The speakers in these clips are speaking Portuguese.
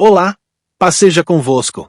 Olá, paz seja convosco.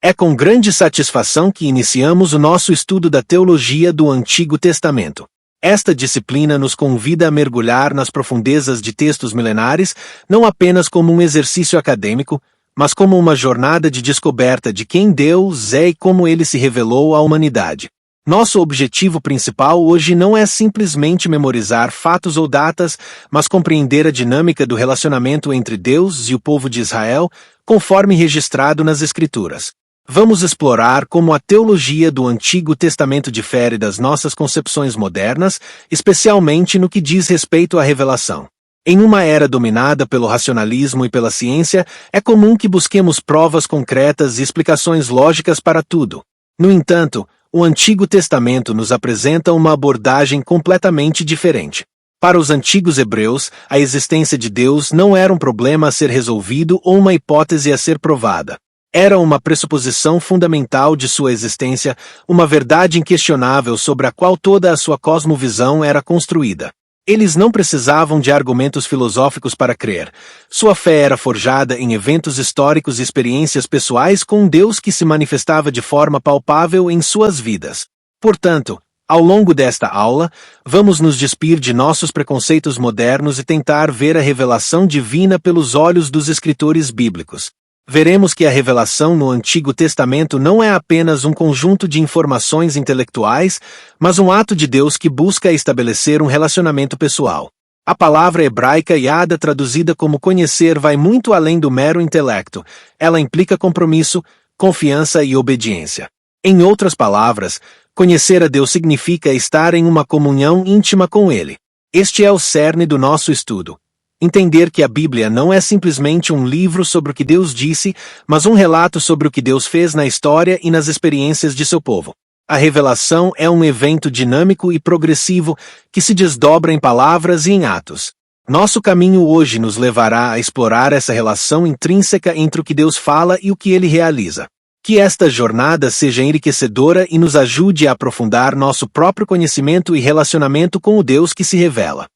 É com grande satisfação que iniciamos o nosso estudo da teologia do Antigo Testamento. Esta disciplina nos convida a mergulhar nas profundezas de textos milenares, não apenas como um exercício acadêmico, mas como uma jornada de descoberta de quem Deus é e como ele se revelou à humanidade. Nosso objetivo principal hoje não é simplesmente memorizar fatos ou datas, mas compreender a dinâmica do relacionamento entre Deus e o povo de Israel, conforme registrado nas Escrituras. Vamos explorar como a teologia do Antigo Testamento difere das nossas concepções modernas, especialmente no que diz respeito à revelação. Em uma era dominada pelo racionalismo e pela ciência, é comum que busquemos provas concretas e explicações lógicas para tudo. No entanto, o Antigo Testamento nos apresenta uma abordagem completamente diferente. Para os antigos hebreus, a existência de Deus não era um problema a ser resolvido ou uma hipótese a ser provada. Era uma pressuposição fundamental de sua existência, uma verdade inquestionável sobre a qual toda a sua cosmovisão era construída. Eles não precisavam de argumentos filosóficos para crer. Sua fé era forjada em eventos históricos e experiências pessoais com um Deus que se manifestava de forma palpável em suas vidas. Portanto, ao longo desta aula, vamos nos despir de nossos preconceitos modernos e tentar ver a revelação divina pelos olhos dos escritores bíblicos. Veremos que a revelação no Antigo Testamento não é apenas um conjunto de informações intelectuais, mas um ato de Deus que busca estabelecer um relacionamento pessoal. A palavra hebraica yada, traduzida como conhecer, vai muito além do mero intelecto. Ela implica compromisso, confiança e obediência. Em outras palavras, conhecer a Deus significa estar em uma comunhão íntima com Ele. Este é o cerne do nosso estudo. Entender que a Bíblia não é simplesmente um livro sobre o que Deus disse, mas um relato sobre o que Deus fez na história e nas experiências de seu povo. A revelação é um evento dinâmico e progressivo que se desdobra em palavras e em atos. Nosso caminho hoje nos levará a explorar essa relação intrínseca entre o que Deus fala e o que Ele realiza. Que esta jornada seja enriquecedora e nos ajude a aprofundar nosso próprio conhecimento e relacionamento com o Deus que se revela.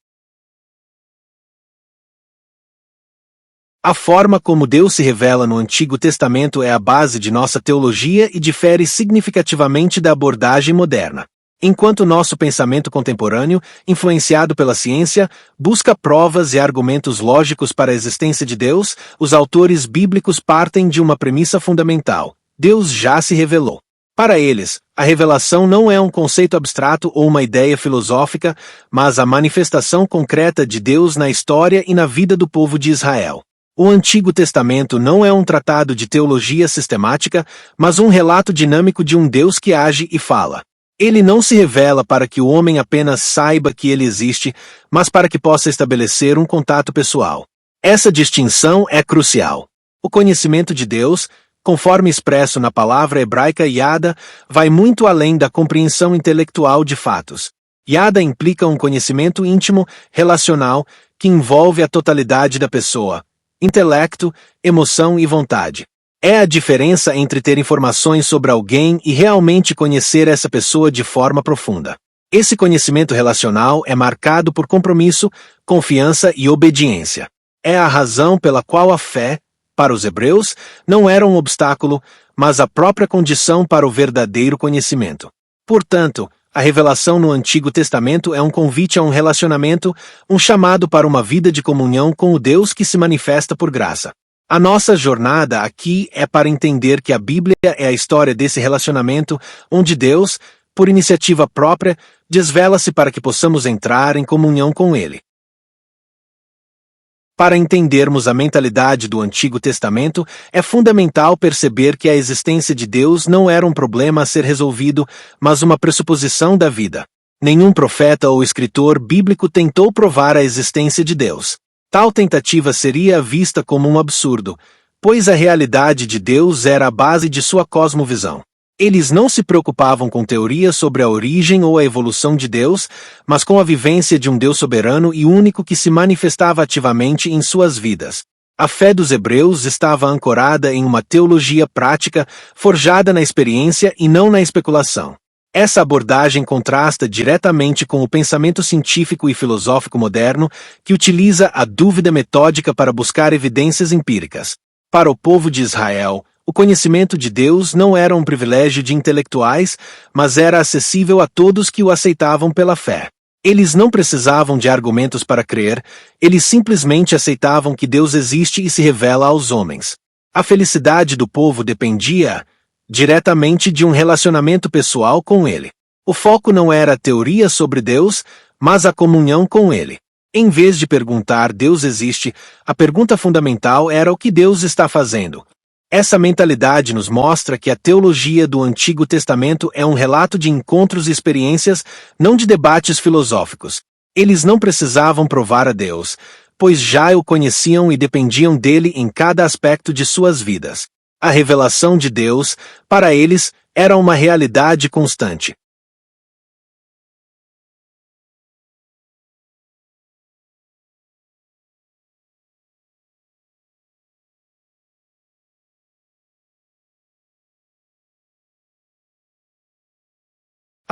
A forma como Deus se revela no Antigo Testamento é a base de nossa teologia e difere significativamente da abordagem moderna. Enquanto nosso pensamento contemporâneo, influenciado pela ciência, busca provas e argumentos lógicos para a existência de Deus, os autores bíblicos partem de uma premissa fundamental: Deus já se revelou. Para eles, a revelação não é um conceito abstrato ou uma ideia filosófica, mas a manifestação concreta de Deus na história e na vida do povo de Israel. O Antigo Testamento não é um tratado de teologia sistemática, mas um relato dinâmico de um Deus que age e fala. Ele não se revela para que o homem apenas saiba que ele existe, mas para que possa estabelecer um contato pessoal. Essa distinção é crucial. O conhecimento de Deus, conforme expresso na palavra hebraica yada, vai muito além da compreensão intelectual de fatos. Yada implica um conhecimento íntimo, relacional, que envolve a totalidade da pessoa. Intelecto, emoção e vontade. É a diferença entre ter informações sobre alguém e realmente conhecer essa pessoa de forma profunda. Esse conhecimento relacional é marcado por compromisso, confiança e obediência. É a razão pela qual a fé, para os hebreus, não era um obstáculo, mas a própria condição para o verdadeiro conhecimento. Portanto, a revelação no Antigo Testamento é um convite a um relacionamento, um chamado para uma vida de comunhão com o Deus que se manifesta por graça. A nossa jornada aqui é para entender que a Bíblia é a história desse relacionamento, onde Deus, por iniciativa própria, desvela-se para que possamos entrar em comunhão com Ele. Para entendermos a mentalidade do Antigo Testamento, é fundamental perceber que a existência de Deus não era um problema a ser resolvido, mas uma pressuposição da vida. Nenhum profeta ou escritor bíblico tentou provar a existência de Deus. Tal tentativa seria vista como um absurdo, pois a realidade de Deus era a base de sua cosmovisão. Eles não se preocupavam com teorias sobre a origem ou a evolução de Deus, mas com a vivência de um Deus soberano e único que se manifestava ativamente em suas vidas. A fé dos hebreus estava ancorada em uma teologia prática, forjada na experiência e não na especulação. Essa abordagem contrasta diretamente com o pensamento científico e filosófico moderno, que utiliza a dúvida metódica para buscar evidências empíricas. Para o povo de Israel, o conhecimento de Deus não era um privilégio de intelectuais, mas era acessível a todos que o aceitavam pela fé. Eles não precisavam de argumentos para crer, eles simplesmente aceitavam que Deus existe e se revela aos homens. A felicidade do povo dependia diretamente de um relacionamento pessoal com Ele. O foco não era a teoria sobre Deus, mas a comunhão com Ele. Em vez de perguntar Deus existe, a pergunta fundamental era o que Deus está fazendo. Essa mentalidade nos mostra que a teologia do Antigo Testamento é um relato de encontros e experiências, não de debates filosóficos. Eles não precisavam provar a Deus, pois já o conheciam e dependiam dele em cada aspecto de suas vidas. A revelação de Deus, para eles, era uma realidade constante.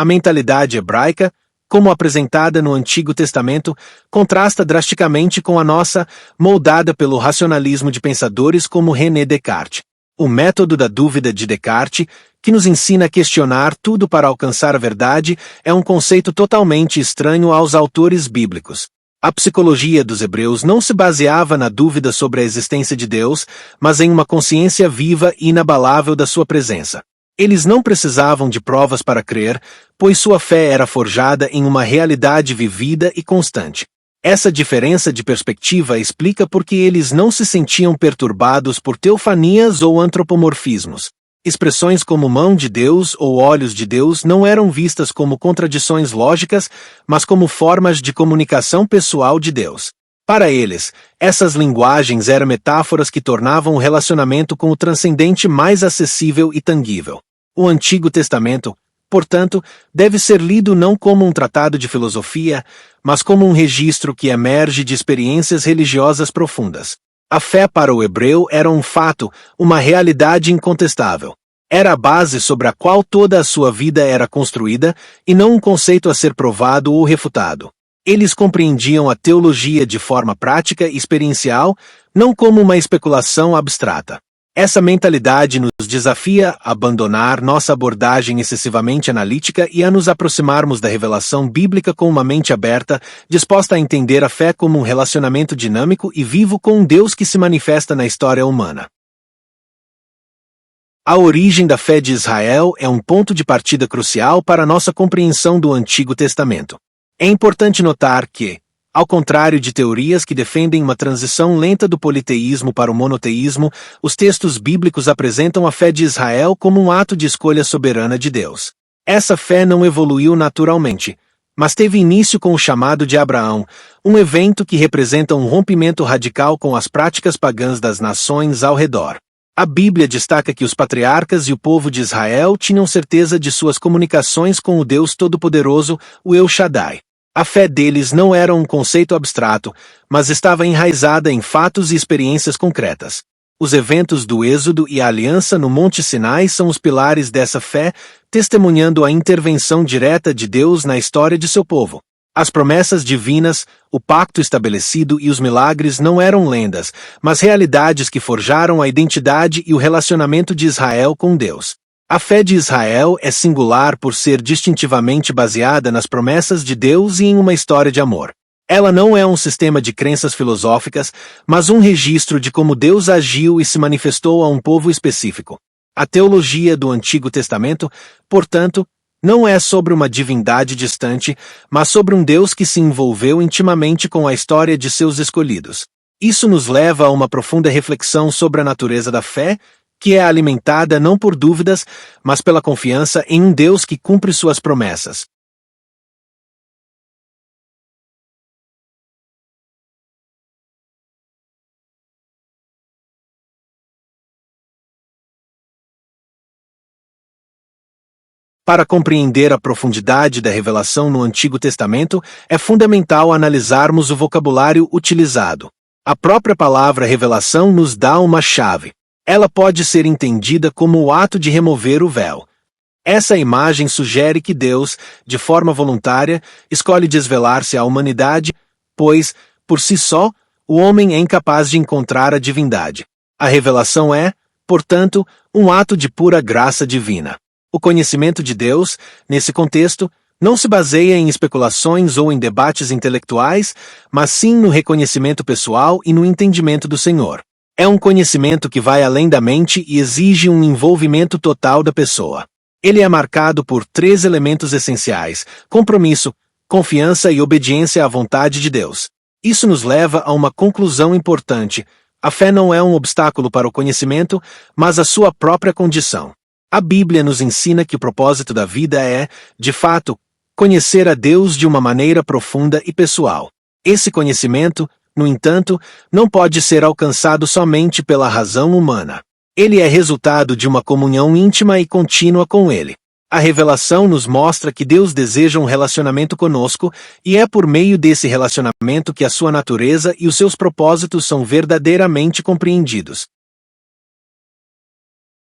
A mentalidade hebraica, como apresentada no Antigo Testamento, contrasta drasticamente com a nossa, moldada pelo racionalismo de pensadores como René Descartes. O método da dúvida de Descartes, que nos ensina a questionar tudo para alcançar a verdade, é um conceito totalmente estranho aos autores bíblicos. A psicologia dos hebreus não se baseava na dúvida sobre a existência de Deus, mas em uma consciência viva e inabalável da sua presença. Eles não precisavam de provas para crer, pois sua fé era forjada em uma realidade vivida e constante. Essa diferença de perspectiva explica por que eles não se sentiam perturbados por teofanias ou antropomorfismos. Expressões como mão de Deus ou olhos de Deus não eram vistas como contradições lógicas, mas como formas de comunicação pessoal de Deus. Para eles, essas linguagens eram metáforas que tornavam o relacionamento com o transcendente mais acessível e tangível. O Antigo Testamento, portanto, deve ser lido não como um tratado de filosofia, mas como um registro que emerge de experiências religiosas profundas. A fé para o hebreu era um fato, uma realidade incontestável. Era a base sobre a qual toda a sua vida era construída, e não um conceito a ser provado ou refutado. Eles compreendiam a teologia de forma prática e experiencial, não como uma especulação abstrata. Essa mentalidade nos desafia a abandonar nossa abordagem excessivamente analítica e a nos aproximarmos da revelação bíblica com uma mente aberta, disposta a entender a fé como um relacionamento dinâmico e vivo com um Deus que se manifesta na história humana. A origem da fé de Israel é um ponto de partida crucial para nossa compreensão do Antigo Testamento. É importante notar que, ao contrário de teorias que defendem uma transição lenta do politeísmo para o monoteísmo, os textos bíblicos apresentam a fé de Israel como um ato de escolha soberana de Deus. Essa fé não evoluiu naturalmente, mas teve início com o chamado de Abraão, um evento que representa um rompimento radical com as práticas pagãs das nações ao redor. A Bíblia destaca que os patriarcas e o povo de Israel tinham certeza de suas comunicações com o Deus Todo-Poderoso, o El Shaddai. A fé deles não era um conceito abstrato, mas estava enraizada em fatos e experiências concretas. Os eventos do Êxodo e a aliança no Monte Sinai são os pilares dessa fé, testemunhando a intervenção direta de Deus na história de seu povo. As promessas divinas, o pacto estabelecido e os milagres não eram lendas, mas realidades que forjaram a identidade e o relacionamento de Israel com Deus. A fé de Israel é singular por ser distintivamente baseada nas promessas de Deus e em uma história de amor. Ela não é um sistema de crenças filosóficas, mas um registro de como Deus agiu e se manifestou a um povo específico. A teologia do Antigo Testamento, portanto, não é sobre uma divindade distante, mas sobre um Deus que se envolveu intimamente com a história de seus escolhidos. Isso nos leva a uma profunda reflexão sobre a natureza da fé, que é alimentada não por dúvidas, mas pela confiança em um Deus que cumpre suas promessas. Para compreender a profundidade da revelação no Antigo Testamento, é fundamental analisarmos o vocabulário utilizado. A própria palavra revelação nos dá uma chave. Ela pode ser entendida como o ato de remover o véu. Essa imagem sugere que Deus, de forma voluntária, escolhe desvelar-se à humanidade, pois, por si só, o homem é incapaz de encontrar a divindade. A revelação é, portanto, um ato de pura graça divina. O conhecimento de Deus, nesse contexto, não se baseia em especulações ou em debates intelectuais, mas sim no reconhecimento pessoal e no entendimento do Senhor. É um conhecimento que vai além da mente e exige um envolvimento total da pessoa. Ele é marcado por 3 elementos essenciais: compromisso, confiança e obediência à vontade de Deus. Isso nos leva a uma conclusão importante: a fé não é um obstáculo para o conhecimento, mas a sua própria condição. A Bíblia nos ensina que o propósito da vida é, de fato, conhecer a Deus de uma maneira profunda e pessoal. Esse conhecimento, no entanto, não pode ser alcançado somente pela razão humana. Ele é resultado de uma comunhão íntima e contínua com Ele. A revelação nos mostra que Deus deseja um relacionamento conosco, e é por meio desse relacionamento que a sua natureza e os seus propósitos são verdadeiramente compreendidos.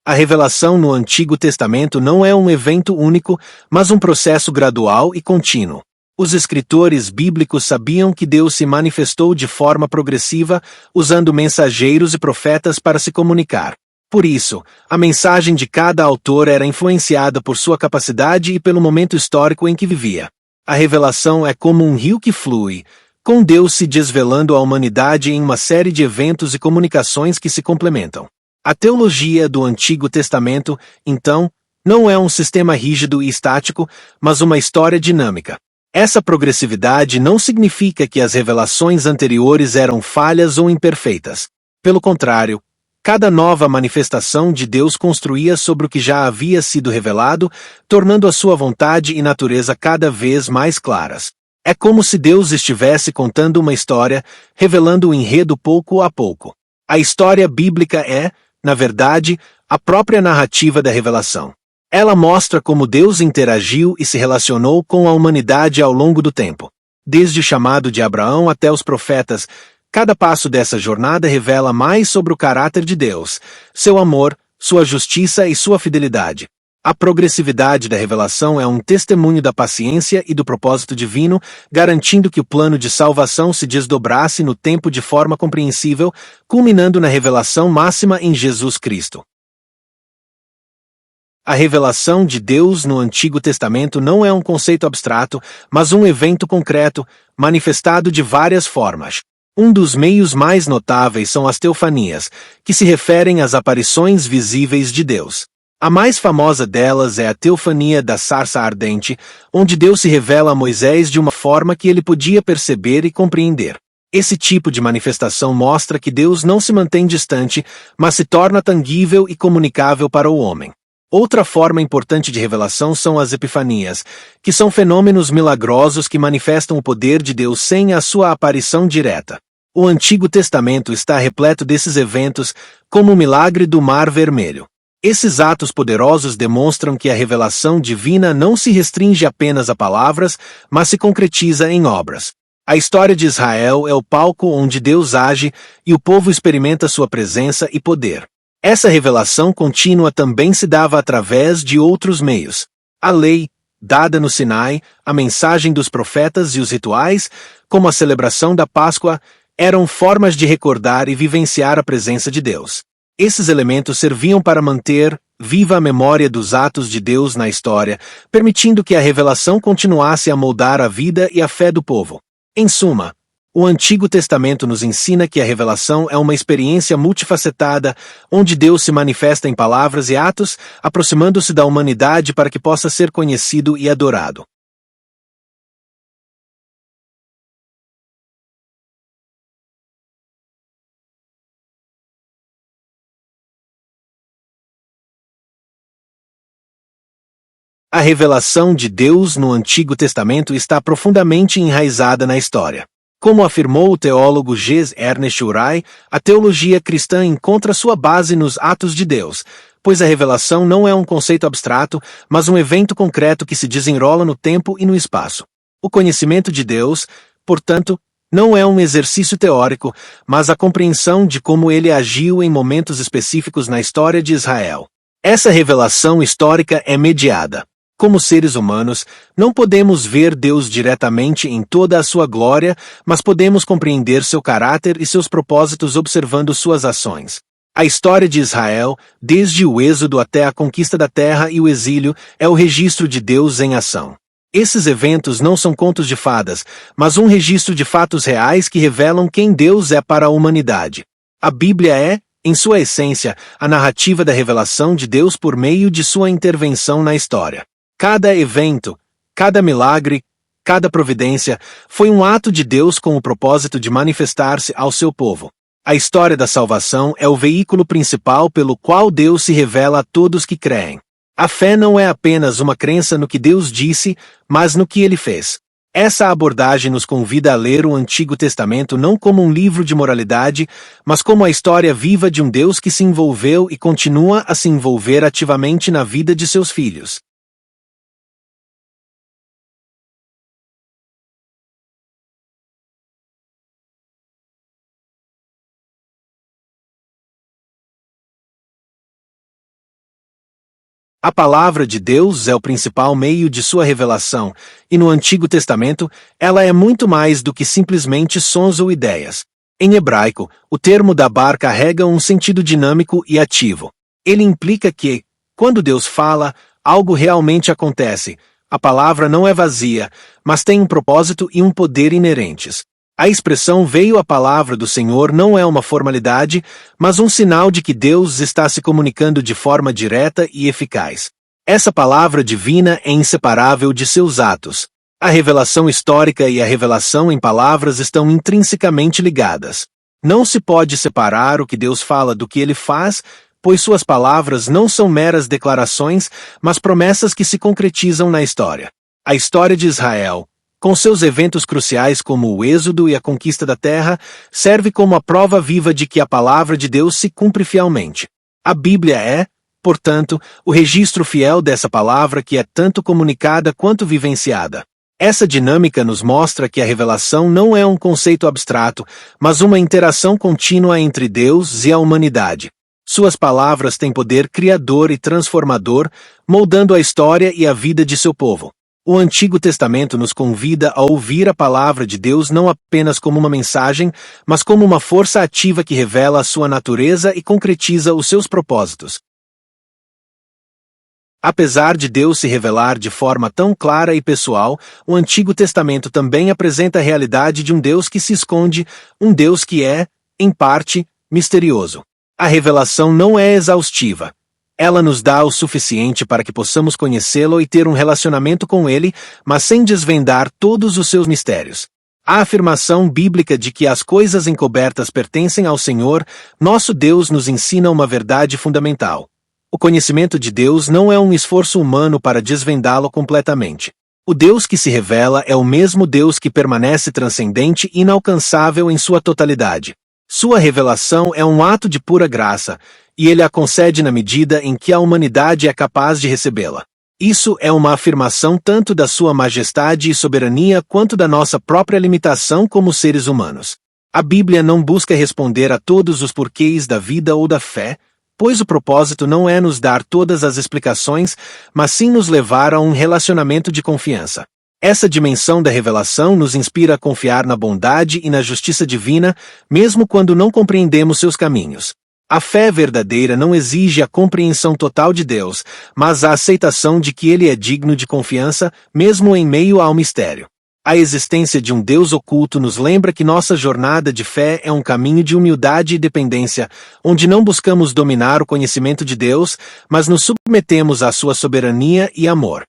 A revelação no Antigo Testamento não é um evento único, mas um processo gradual e contínuo. Os escritores bíblicos sabiam que Deus se manifestou de forma progressiva, usando mensageiros e profetas para se comunicar. Por isso, a mensagem de cada autor era influenciada por sua capacidade e pelo momento histórico em que vivia. A revelação é como um rio que flui, com Deus se desvelando à humanidade em uma série de eventos e comunicações que se complementam. A teologia do Antigo Testamento, então, não é um sistema rígido e estático, mas uma história dinâmica. Essa progressividade não significa que as revelações anteriores eram falhas ou imperfeitas. Pelo contrário, cada nova manifestação de Deus construía sobre o que já havia sido revelado, tornando a sua vontade e natureza cada vez mais claras. É como se Deus estivesse contando uma história, revelando o enredo pouco a pouco. A história bíblica é, na verdade, a própria narrativa da revelação. Ela mostra como Deus interagiu e se relacionou com a humanidade ao longo do tempo. Desde o chamado de Abraão até os profetas, cada passo dessa jornada revela mais sobre o caráter de Deus, seu amor, sua justiça e sua fidelidade. A progressividade da revelação é um testemunho da paciência e do propósito divino, garantindo que o plano de salvação se desdobrasse no tempo de forma compreensível, culminando na revelação máxima em Jesus Cristo. A revelação de Deus no Antigo Testamento não é um conceito abstrato, mas um evento concreto, manifestado de várias formas. Um dos meios mais notáveis são as teofanias, que se referem às aparições visíveis de Deus. A mais famosa delas é a teofania da sarça ardente, onde Deus se revela a Moisés de uma forma que ele podia perceber e compreender. Esse tipo de manifestação mostra que Deus não se mantém distante, mas se torna tangível e comunicável para o homem. Outra forma importante de revelação são as epifanias, que são fenômenos milagrosos que manifestam o poder de Deus sem a sua aparição direta. O Antigo Testamento está repleto desses eventos, como o milagre do Mar Vermelho. Esses atos poderosos demonstram que a revelação divina não se restringe apenas a palavras, mas se concretiza em obras. A história de Israel é o palco onde Deus age e o povo experimenta sua presença e poder. Essa revelação contínua também se dava através de outros meios. A lei, dada no Sinai, a mensagem dos profetas e os rituais, como a celebração da Páscoa, eram formas de recordar e vivenciar a presença de Deus. Esses elementos serviam para manter viva a memória dos atos de Deus na história, permitindo que a revelação continuasse a moldar a vida e a fé do povo. Em suma, o Antigo Testamento nos ensina que a revelação é uma experiência multifacetada, onde Deus se manifesta em palavras e atos, aproximando-se da humanidade para que possa ser conhecido e adorado. A revelação de Deus no Antigo Testamento está profundamente enraizada na história. Como afirmou o teólogo G. Ernest Uray, a teologia cristã encontra sua base nos atos de Deus, pois a revelação não é um conceito abstrato, mas um evento concreto que se desenrola no tempo e no espaço. O conhecimento de Deus, portanto, não é um exercício teórico, mas a compreensão de como ele agiu em momentos específicos na história de Israel. Essa revelação histórica é mediada. Como seres humanos, não podemos ver Deus diretamente em toda a sua glória, mas podemos compreender seu caráter e seus propósitos observando suas ações. A história de Israel, desde o êxodo até a conquista da terra e o exílio, é o registro de Deus em ação. Esses eventos não são contos de fadas, mas um registro de fatos reais que revelam quem Deus é para a humanidade. A Bíblia é, em sua essência, a narrativa da revelação de Deus por meio de sua intervenção na história. Cada evento, cada milagre, cada providência, foi um ato de Deus com o propósito de manifestar-se ao seu povo. A história da salvação é o veículo principal pelo qual Deus se revela a todos que creem. A fé não é apenas uma crença no que Deus disse, mas no que Ele fez. Essa abordagem nos convida a ler o Antigo Testamento não como um livro de moralidade, mas como a história viva de um Deus que se envolveu e continua a se envolver ativamente na vida de seus filhos. A palavra de Deus é o principal meio de sua revelação, e no Antigo Testamento, ela é muito mais do que simplesmente sons ou ideias. Em hebraico, o termo dabar carrega um sentido dinâmico e ativo. Ele implica que, quando Deus fala, algo realmente acontece. A palavra não é vazia, mas tem um propósito e um poder inerentes. A expressão "veio a palavra do Senhor" não é uma formalidade, mas um sinal de que Deus está se comunicando de forma direta e eficaz. Essa palavra divina é inseparável de seus atos. A revelação histórica e a revelação em palavras estão intrinsecamente ligadas. Não se pode separar o que Deus fala do que Ele faz, pois suas palavras não são meras declarações, mas promessas que se concretizam na história. A história de Israel, com seus eventos cruciais como o êxodo e a conquista da terra, serve como a prova viva de que a palavra de Deus se cumpre fielmente. A Bíblia é, portanto, o registro fiel dessa palavra que é tanto comunicada quanto vivenciada. Essa dinâmica nos mostra que a revelação não é um conceito abstrato, mas uma interação contínua entre Deus e a humanidade. Suas palavras têm poder criador e transformador, moldando a história e a vida de seu povo. O Antigo Testamento nos convida a ouvir a palavra de Deus não apenas como uma mensagem, mas como uma força ativa que revela a sua natureza e concretiza os seus propósitos. Apesar de Deus se revelar de forma tão clara e pessoal, o Antigo Testamento também apresenta a realidade de um Deus que se esconde, um Deus que é, em parte, misterioso. A revelação não é exaustiva. Ela nos dá o suficiente para que possamos conhecê-lo e ter um relacionamento com ele, mas sem desvendar todos os seus mistérios. A afirmação bíblica de que as coisas encobertas pertencem ao Senhor, nosso Deus, nos ensina uma verdade fundamental. O conhecimento de Deus não é um esforço humano para desvendá-lo completamente. O Deus que se revela é o mesmo Deus que permanece transcendente e inalcançável em sua totalidade. Sua revelação é um ato de pura graça, e Ele a concede na medida em que a humanidade é capaz de recebê-la. Isso é uma afirmação tanto da sua majestade e soberania quanto da nossa própria limitação como seres humanos. A Bíblia não busca responder a todos os porquês da vida ou da fé, pois o propósito não é nos dar todas as explicações, mas sim nos levar a um relacionamento de confiança. Essa dimensão da revelação nos inspira a confiar na bondade e na justiça divina, mesmo quando não compreendemos seus caminhos. A fé verdadeira não exige a compreensão total de Deus, mas a aceitação de que Ele é digno de confiança, mesmo em meio ao mistério. A existência de um Deus oculto nos lembra que nossa jornada de fé é um caminho de humildade e dependência, onde não buscamos dominar o conhecimento de Deus, mas nos submetemos à sua soberania e amor.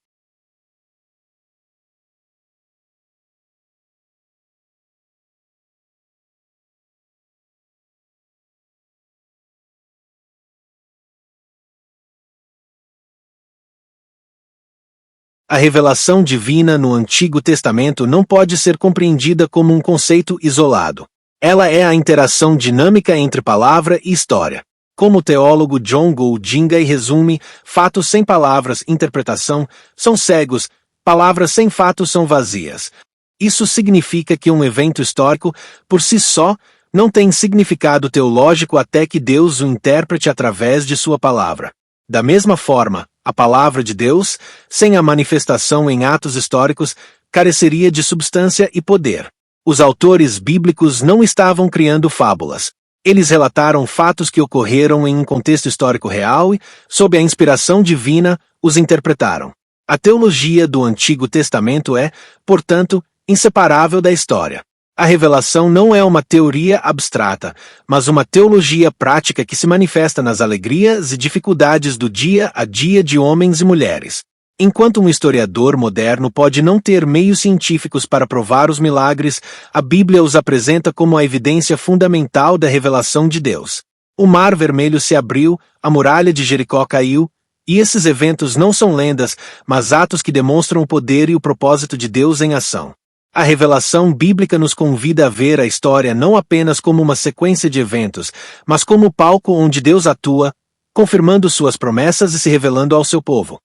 A revelação divina no Antigo Testamento não pode ser compreendida como um conceito isolado. Ela é a interação dinâmica entre palavra e história. Como o teólogo John Goldingay resume, fatos sem palavras, interpretação, são cegos, palavras sem fatos são vazias. Isso significa que um evento histórico, por si só, não tem significado teológico até que Deus o interprete através de sua palavra. Da mesma forma, a palavra de Deus, sem a manifestação em atos históricos, careceria de substância e poder. Os autores bíblicos não estavam criando fábulas. Eles relataram fatos que ocorreram em um contexto histórico real e, sob a inspiração divina, os interpretaram. A teologia do Antigo Testamento é, portanto, inseparável da história. A revelação não é uma teoria abstrata, mas uma teologia prática que se manifesta nas alegrias e dificuldades do dia a dia de homens e mulheres. Enquanto um historiador moderno pode não ter meios científicos para provar os milagres, a Bíblia os apresenta como a evidência fundamental da revelação de Deus. O Mar Vermelho se abriu, a muralha de Jericó caiu, e esses eventos não são lendas, mas atos que demonstram o poder e o propósito de Deus em ação. A revelação bíblica nos convida a ver a história não apenas como uma sequência de eventos, mas como o palco onde Deus atua, confirmando suas promessas e se revelando ao seu povo.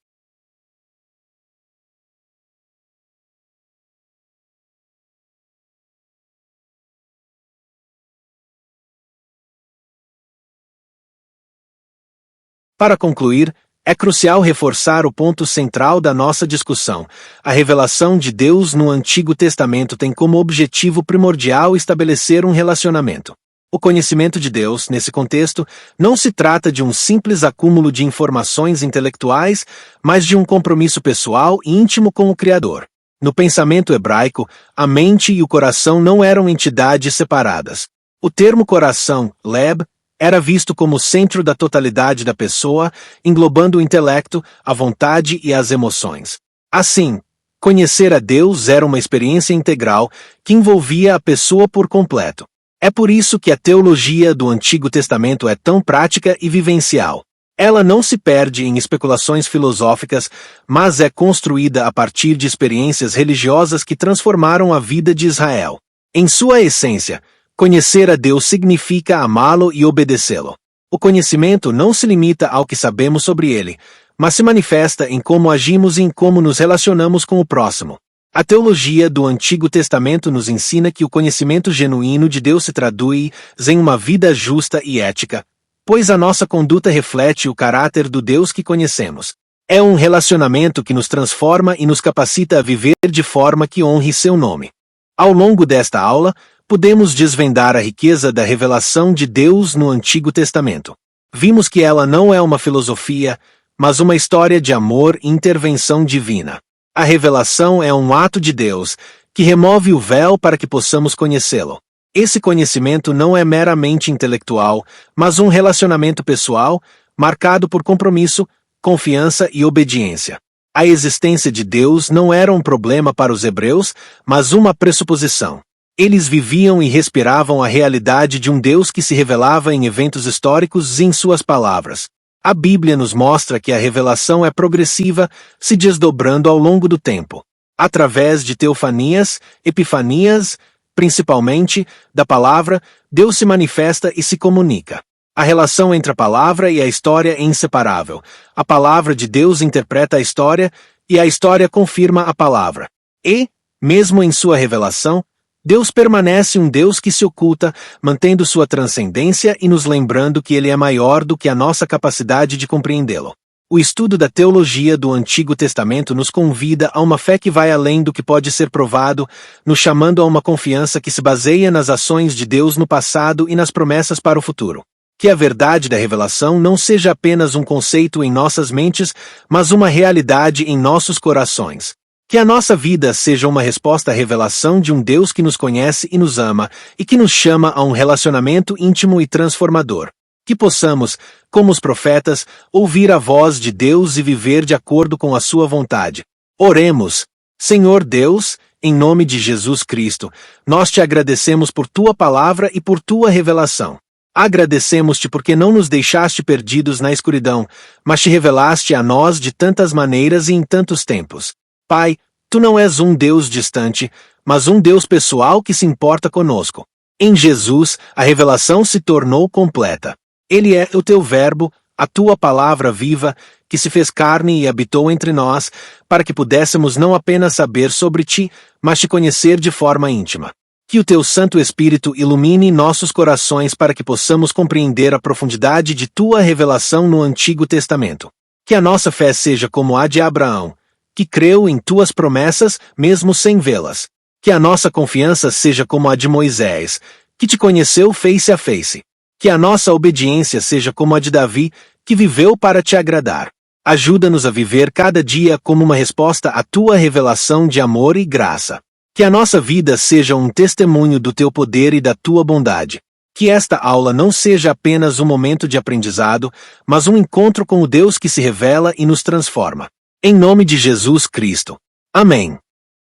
Para concluir, é crucial reforçar o ponto central da nossa discussão. A revelação de Deus no Antigo Testamento tem como objetivo primordial estabelecer um relacionamento. O conhecimento de Deus, nesse contexto, não se trata de um simples acúmulo de informações intelectuais, mas de um compromisso pessoal e íntimo com o Criador. No pensamento hebraico, a mente e o coração não eram entidades separadas. O termo coração, leb, era visto como o centro da totalidade da pessoa, englobando o intelecto, a vontade e as emoções. Assim, conhecer a Deus era uma experiência integral que envolvia a pessoa por completo. É por isso que a teologia do Antigo Testamento é tão prática e vivencial. Ela não se perde em especulações filosóficas, mas é construída a partir de experiências religiosas que transformaram a vida de Israel. Em sua essência, conhecer a Deus significa amá-lo e obedecê-lo. O conhecimento não se limita ao que sabemos sobre ele, mas se manifesta em como agimos e em como nos relacionamos com o próximo. A teologia do Antigo Testamento nos ensina que o conhecimento genuíno de Deus se traduz em uma vida justa e ética, pois a nossa conduta reflete o caráter do Deus que conhecemos. É um relacionamento que nos transforma e nos capacita a viver de forma que honre seu nome. Ao longo desta aula, podemos desvendar a riqueza da revelação de Deus no Antigo Testamento. Vimos que ela não é uma filosofia, mas uma história de amor e intervenção divina. A revelação é um ato de Deus, que remove o véu para que possamos conhecê-lo. Esse conhecimento não é meramente intelectual, mas um relacionamento pessoal, marcado por compromisso, confiança e obediência. A existência de Deus não era um problema para os hebreus, mas uma pressuposição. Eles viviam e respiravam a realidade de um Deus que se revelava em eventos históricos e em suas palavras. A Bíblia nos mostra que a revelação é progressiva, se desdobrando ao longo do tempo. Através de teofanias, epifanias, principalmente, da palavra, Deus se manifesta e se comunica. A relação entre a palavra e a história é inseparável. A palavra de Deus interpreta a história, e a história confirma a palavra. E, mesmo em sua revelação, Deus permanece um Deus que se oculta, mantendo sua transcendência e nos lembrando que Ele é maior do que a nossa capacidade de compreendê-lo. O estudo da teologia do Antigo Testamento nos convida a uma fé que vai além do que pode ser provado, nos chamando a uma confiança que se baseia nas ações de Deus no passado e nas promessas para o futuro. Que a verdade da revelação não seja apenas um conceito em nossas mentes, mas uma realidade em nossos corações. Que a nossa vida seja uma resposta à revelação de um Deus que nos conhece e nos ama, e que nos chama a um relacionamento íntimo e transformador. Que possamos, como os profetas, ouvir a voz de Deus e viver de acordo com a sua vontade. Oremos. Senhor Deus, em nome de Jesus Cristo, nós te agradecemos por tua palavra e por tua revelação. Agradecemos-te porque não nos deixaste perdidos na escuridão, mas te revelaste a nós de tantas maneiras e em tantos tempos. Pai, tu não és um Deus distante, mas um Deus pessoal que se importa conosco. Em Jesus, a revelação se tornou completa. Ele é o teu verbo, a tua palavra viva, que se fez carne e habitou entre nós, para que pudéssemos não apenas saber sobre ti, mas te conhecer de forma íntima. Que o teu Santo Espírito ilumine nossos corações para que possamos compreender a profundidade de tua revelação no Antigo Testamento. Que a nossa fé seja como a de Abraão, que creu em tuas promessas, mesmo sem vê-las. Que a nossa confiança seja como a de Moisés, que te conheceu face a face. Que a nossa obediência seja como a de Davi, que viveu para te agradar. Ajuda-nos a viver cada dia como uma resposta à tua revelação de amor e graça. Que a nossa vida seja um testemunho do teu poder e da tua bondade. Que esta aula não seja apenas um momento de aprendizado, mas um encontro com o Deus que se revela e nos transforma. Em nome de Jesus Cristo. Amém.